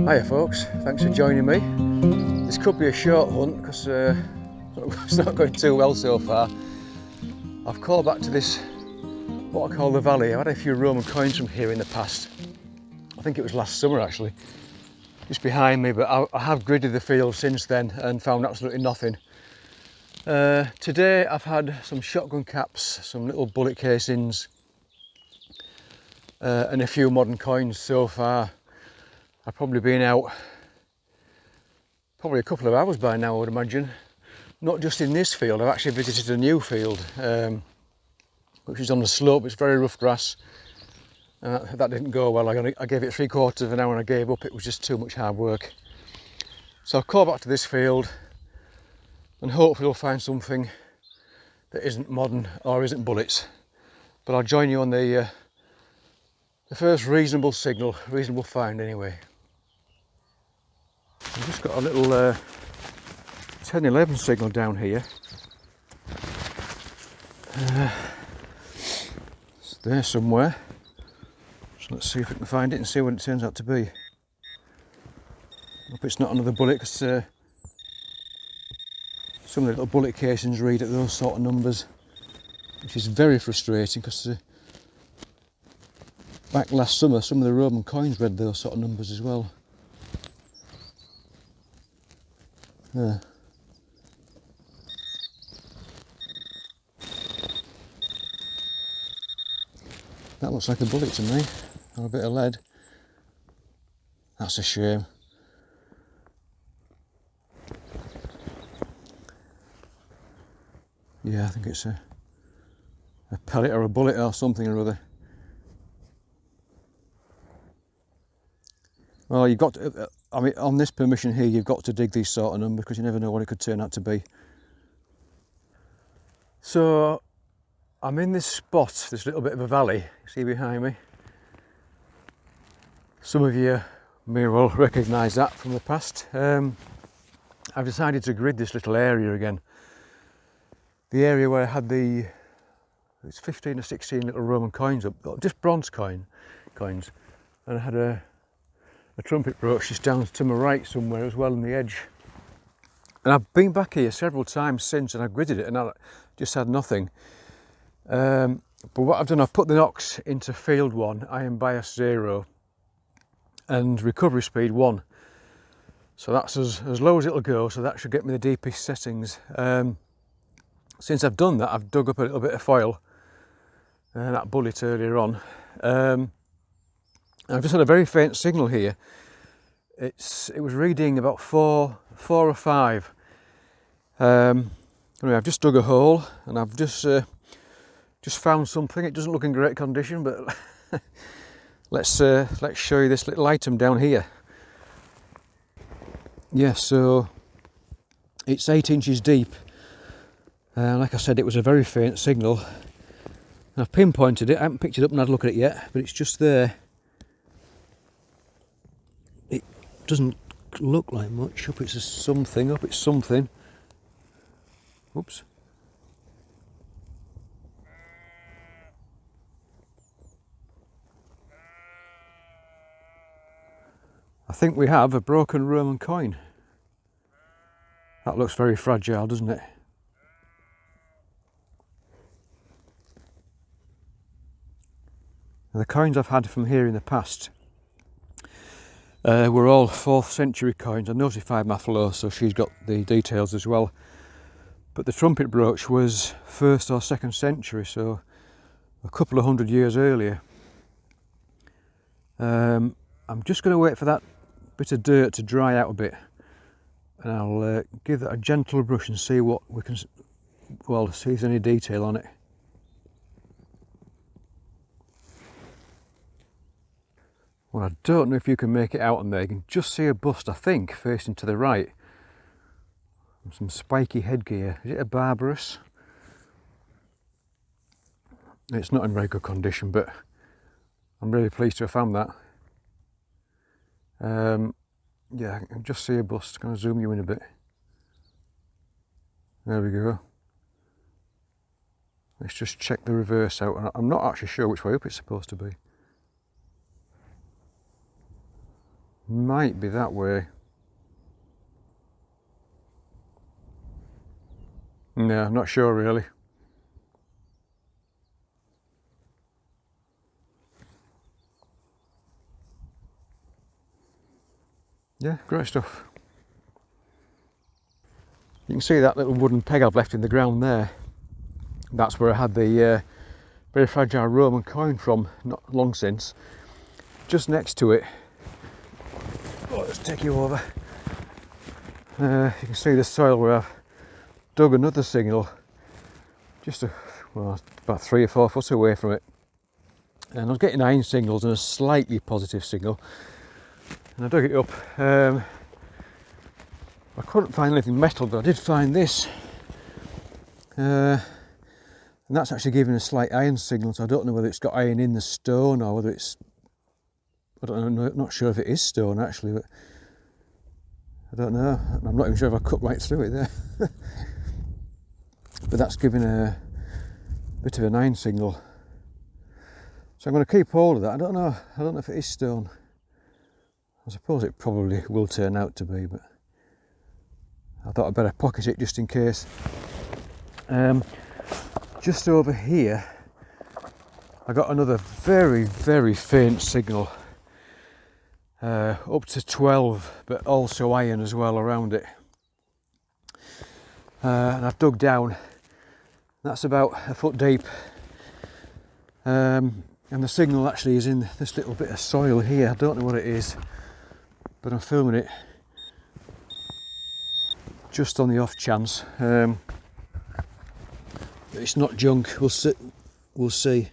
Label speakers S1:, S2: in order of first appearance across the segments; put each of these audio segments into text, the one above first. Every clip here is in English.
S1: Hiya folks, thanks for joining me. This could be a short hunt because it's not going too well so far. I've called back to this, what I call the valley. I've had a few Roman coins from here in the past. I think it was last summer actually, just behind me, but I have gridded the field since then and found absolutely nothing. Today I've had some shotgun caps, some little bullet casings and a few modern coins so far. I've probably been out probably a couple of hours by now, I would imagine. Not just in this field, I've actually visited a new field which is on the slope. It's very rough grass and that didn't go well. I gave it 3/4 of an hour and I gave up. It was just too much hard work. So I'll call back to this field and hopefully we'll find something that isn't modern or isn't bullets. But I'll join you on the first reasonable signal, reasonable find anyway. I've just got a little 10-11 signal down here. It's there somewhere. So let's see if we can find it and see what it turns out to be. Hope it's not another bullet, because some of the little bullet casings read at those sort of numbers, which is very frustrating because back last summer some of the Roman coins read those sort of numbers as well. That looks like a bullet to me, or a bit of lead. That's a shame. Yeah, I think it's a pellet or a bullet or something or other. Well, you've got to, I mean, on this permission here, you've got to dig these sort of numbers because you never know what it could turn out to be. So, I'm in this spot, this little bit of a valley, you see behind me. Some of you may well recognise that from the past. I've decided to grid this little area again. The area where I had it's 15 or 16 little Roman coins up, just bronze coins, and I had a trumpet brooch just down to my right somewhere as well on the edge. And I've been back here several times since and I gridded it and I just had nothing. But what I've done, I've put the Nox into field 1, iron bias 0 and recovery speed 1. So that's as low as it'll go, so that should get me the deepest settings. Since I've done that, I've dug up a little bit of foil, that bullet earlier on. I've just had a very faint signal here. It was reading about 4 or 5. Anyway, I've just dug a hole and I've just found something. It doesn't look in great condition, but let's show you this little item down here. Yeah, so it's 8 inches deep. Like I said, it was a very faint signal. I've pinpointed it. I haven't picked it up and had a look at it yet, but it's just there. It doesn't look like much. Up it's something. Up it's something. Oops. I think we have a broken Roman coin. That looks very fragile, doesn't it? The coins I've had from here in the past were all 4th century coins. I notified my fellow, so she's got the details as well. But the trumpet brooch was 1st or 2nd century, so a couple of 100 years earlier. I'm just going to wait for that bit of dirt to dry out a bit, and I'll give that a gentle brush and see what we can, well, see if there's any detail on it. Well, I don't know if you can make it out on there. You can just see a bust, I think, facing to the right. And some spiky headgear. Is it a Barbarous? It's not in very good condition, but I'm really pleased to have found that. Yeah, I can just see a bust. Can I zoom you in a bit? There we go. Let's just check the reverse out. I'm not actually sure which way up it's supposed to be. Might be that way. No, I'm not sure really. Yeah, great stuff. You can see that little wooden peg I've left in the ground there. That's where I had the very fragile Roman coin from not long since. Just next to it, oh, let's take you over. You can see the soil where I've dug another signal, just about 3 or 4 foot away from it. And I was getting iron signals and a slightly positive signal. And I dug it up. I couldn't find anything metal, but I did find this. And that's actually giving a slight iron signal, so I don't know whether it's got iron in the stone or whether it's, I don't know, not sure if it is stone actually, but I don't know. I'm not even sure if I cut right through it there. But that's giving a bit of an iron signal. So I'm going to keep hold of that. I don't know if it is stone. I suppose it probably will turn out to be, but I thought I'd better pocket it just in case. Just over here, I got another very, very faint signal, up to 12, but also iron as well around it. And I've dug down. That's about a foot deep. And the signal actually is in this little bit of soil here. I don't know what it is, but I'm filming it just on the off chance. It's not junk. We'll see. We'll see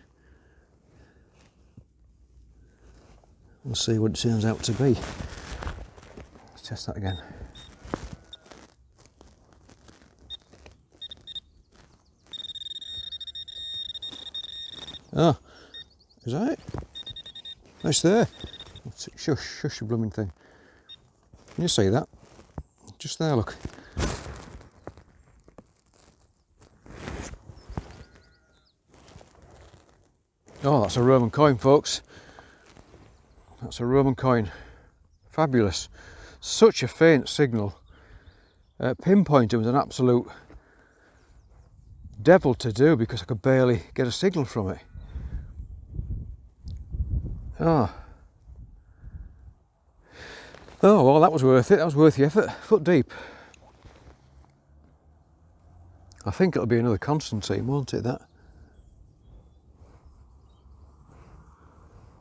S1: what it turns out to be. Let's test that again. Oh, is that it? It's there. Shush the blooming thing. Can you see that? Just there, look. Oh, that's a Roman coin, folks. That's a Roman coin. Fabulous. Such a faint signal. Pinpointing was an absolute devil to do because I could barely get a signal from it. Oh, well, that was worth it. That was worth the effort. Foot deep. I think it'll be another Constantine, won't it, that?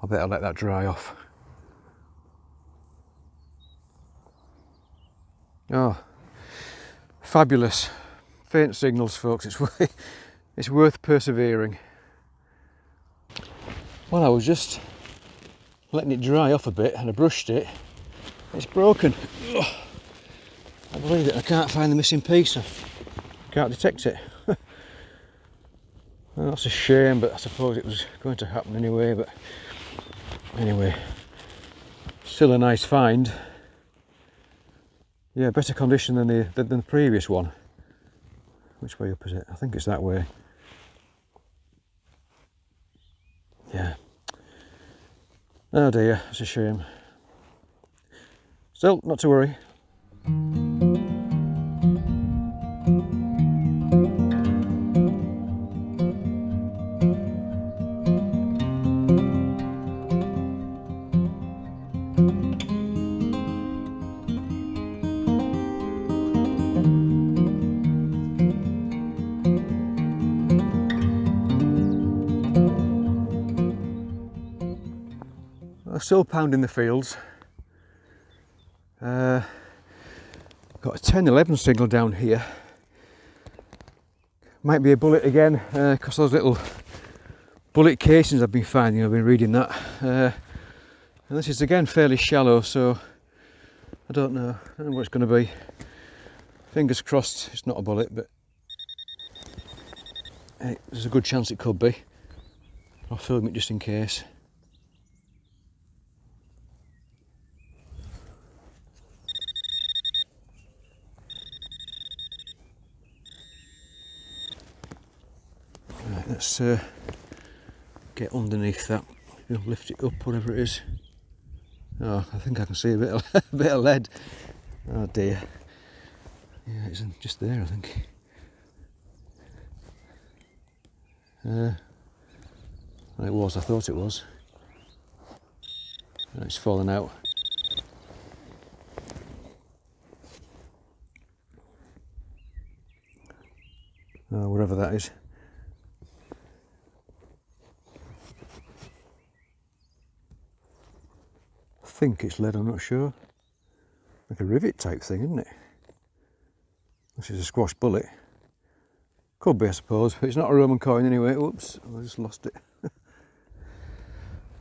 S1: I better let that dry off. Oh, fabulous. Faint signals, folks. It's worth persevering. Well, I was just letting it dry off a bit and I brushed it. It's broken. Ugh. I believe it. I can't find the missing piece. I can't detect it. Well, that's a shame, but I suppose it was going to happen anyway. But anyway, still a nice find. Yeah, better condition than the previous one. Which way up is it? I think it's that way. Yeah. Oh dear, it's a shame. Still, not to worry. I'm still pounding the fields. Got a 10-11 signal down here. Might be a bullet again, because those little bullet casings I've been finding, I've been reading that. And this is again fairly shallow, so I don't know what it's going to be. Fingers crossed it's not a bullet, but hey, there's a good chance it could be. I'll film it just in case. Right, let's get underneath that. You'll lift it up, whatever it is. Oh, I think I can see a bit of, a bit of lead. Oh dear. Yeah, it's just there, I think. It was, I thought it was. It's fallen out. Oh, whatever that is. I think it's lead, I'm not sure. Like a rivet type thing, isn't it? This is a squash bullet. Could be, I suppose, but it's not a Roman coin anyway. Oops, I just lost it.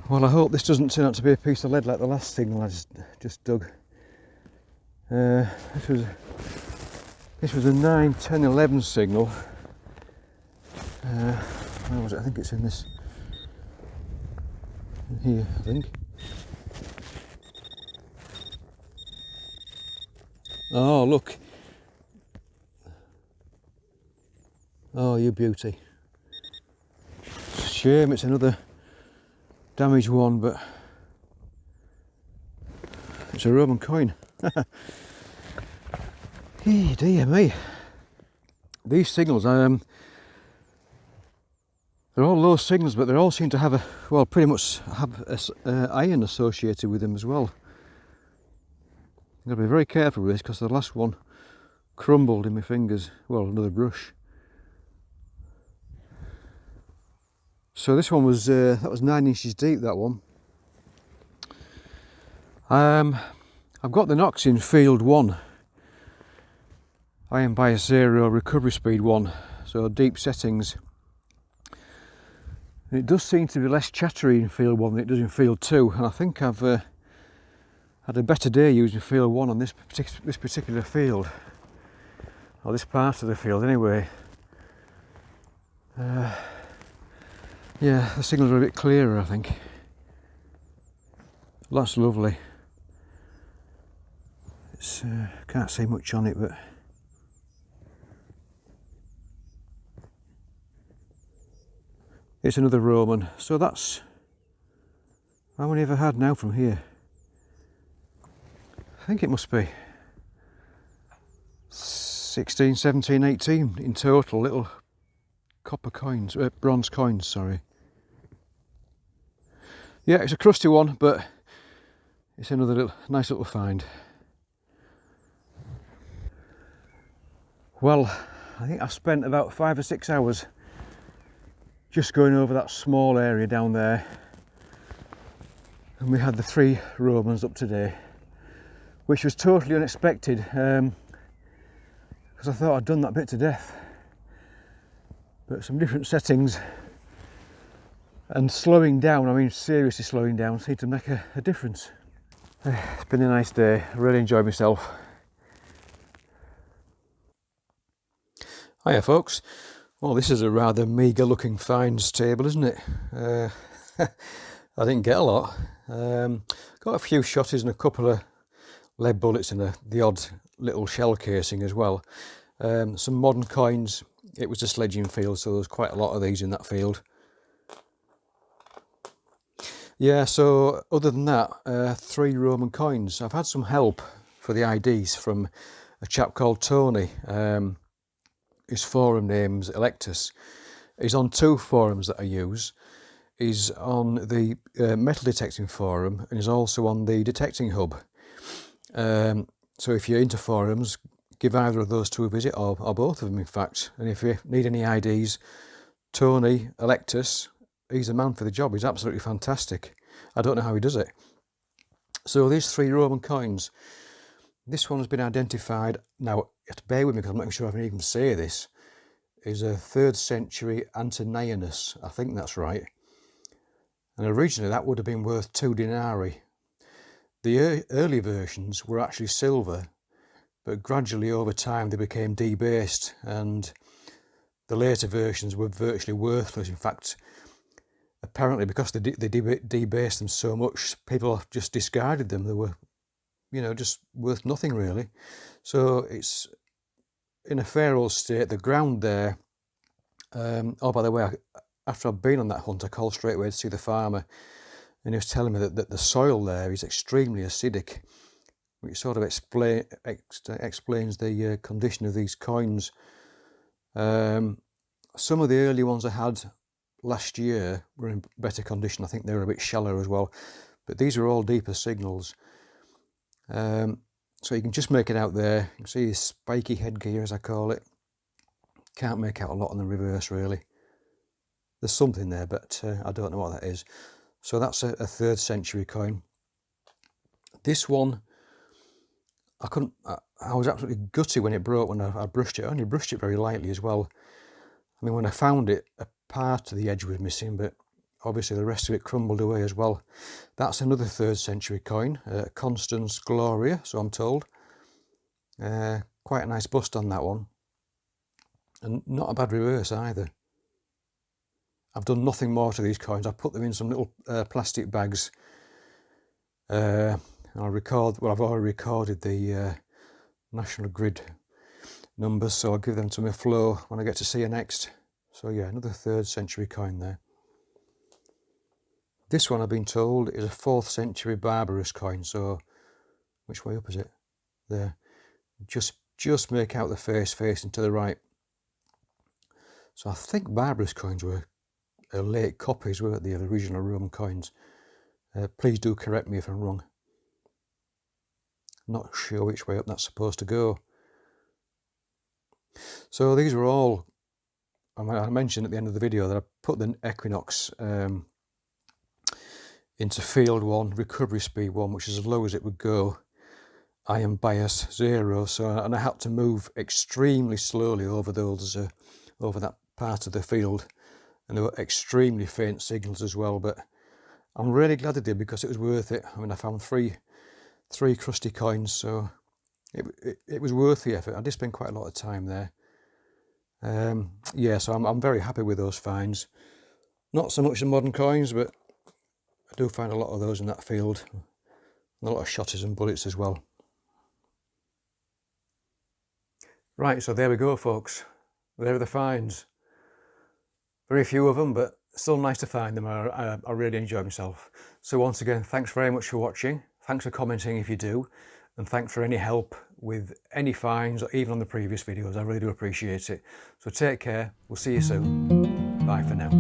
S1: Well, I hope this doesn't turn out to be a piece of lead like the last signal I just dug. This was a 9, 10, 11 signal. Where was it? I think it's in this. In here, I think. Oh, look. Oh, you beauty. It's a shame it's another damaged one, but it's a Roman coin. Dear me. These signals, they're all low signals, but they all seem to have pretty much have iron associated with them as well. I've got to be very careful with this because the last one crumbled in my fingers. Well, another brush. So this one was that was 9 inches deep. That one. I've got the Knox in field 1. Iron bias 0, recovery speed 1. So deep settings. And it does seem to be less chattery in field 1 than it does in field 2. And I think I've had a better day using field 1 on this particular field, or this part of the field anyway. Yeah, the signals are a bit clearer, I think. That's lovely. It's can't see much on it, but it's another Roman. So that's how many have I had now from here? I think it must be 16, 17, 18 in total, little copper coins, bronze coins, sorry. Yeah, it's a crusty one, but it's another nice little find. Well, I think I spent about 5 or 6 hours just going over that small area down there, and we had the 3 Romans up today, which was totally unexpected, because I thought I'd done that bit to death. But some different settings and slowing down, I mean seriously slowing down, seemed to make a difference. It's been a nice day, I really enjoyed myself. Hiya folks. Well, this is a rather meagre looking finds table, isn't it? I didn't get a lot. Got a few shotties and a couple of lead bullets and the odd little shell casing as well. Some modern coins. It was a sledging field, so there's quite a lot of these in that field. Yeah, so other than that, 3 Roman coins. I've had some help for the IDs from a chap called Tony. His forum name's Electus. He's on 2 forums that I use. He's on the metal detecting forum, and he's also on the detecting hub. So if you're into forums, give either of those 2 a visit, or both of them in fact. And if you need any IDs, Tony Electus, he's the man for the job. He's absolutely fantastic. I don't know how he does it. So these 3 Roman coins, this one has been identified. Now, you have to bear with me because I'm not sure I can even say this. Is a 3rd century Antonianus. I think that's right. And originally that would have been worth 2 denarii. The early versions were actually silver, but gradually over time they became debased, and the later versions were virtually worthless. In fact, apparently because they debased them so much, people just discarded them. They were, just worth nothing really. So it's in a fair old state. The ground there, oh by the way, after I've been on that hunt, I called straight away to see the farmer, and he was telling me that the soil there is extremely acidic, which sort of explains the condition of these coins. Some of the early ones I had last year were in better condition. I think they were a bit shallower as well, but these are all deeper signals. So you can just make it out there. You can see this spiky headgear, as I call it. Can't make out a lot on the reverse really. There's something there, but I don't know what that is. So that's a 3rd century coin. This one, I was absolutely gutted when it broke when I brushed it. I only brushed it very lightly as well. I mean, when I found it, a part of the edge was missing, but obviously the rest of it crumbled away as well. That's another 3rd century coin, Constance Gloria, so I'm told. Quite a nice bust on that one. And not a bad reverse either. I've done nothing more to these coins. I put them in some little plastic bags. I've already recorded the National Grid numbers, so I'll give them to my flow when I get to see you next. So yeah, another 3rd century coin there. This one, I've been told, is a 4th century barbarous coin. So which way up is it? There. Just make out the face facing to the right. So I think barbarous coins were late copies, weren't they, of the original Roman coins? Please do correct me if I'm wrong. Not sure which way up that's supposed to go. So these were all, I mentioned at the end of the video that I put the Equinox into field 1, recovery speed 1, which is as low as it would go. Iron bias 0, and I had to move extremely slowly over over that part of the field, and there were extremely faint signals as well, but I'm really glad I did because it was worth it. I mean, I found three crusty coins, so it was worth the effort. I did spend quite a lot of time there. Yeah, so I'm very happy with those finds. Not so much the modern coins, but I do find a lot of those in that field, and a lot of shotters and bullets as well. Right, so there we go, folks. There are the finds. Very few of them, but still nice to find them. I really enjoy myself. So once again, thanks very much for watching. Thanks for commenting if you do, and thanks for any help with any finds or even on the previous videos. I really do appreciate it. So take care. We'll see you soon. Bye for now.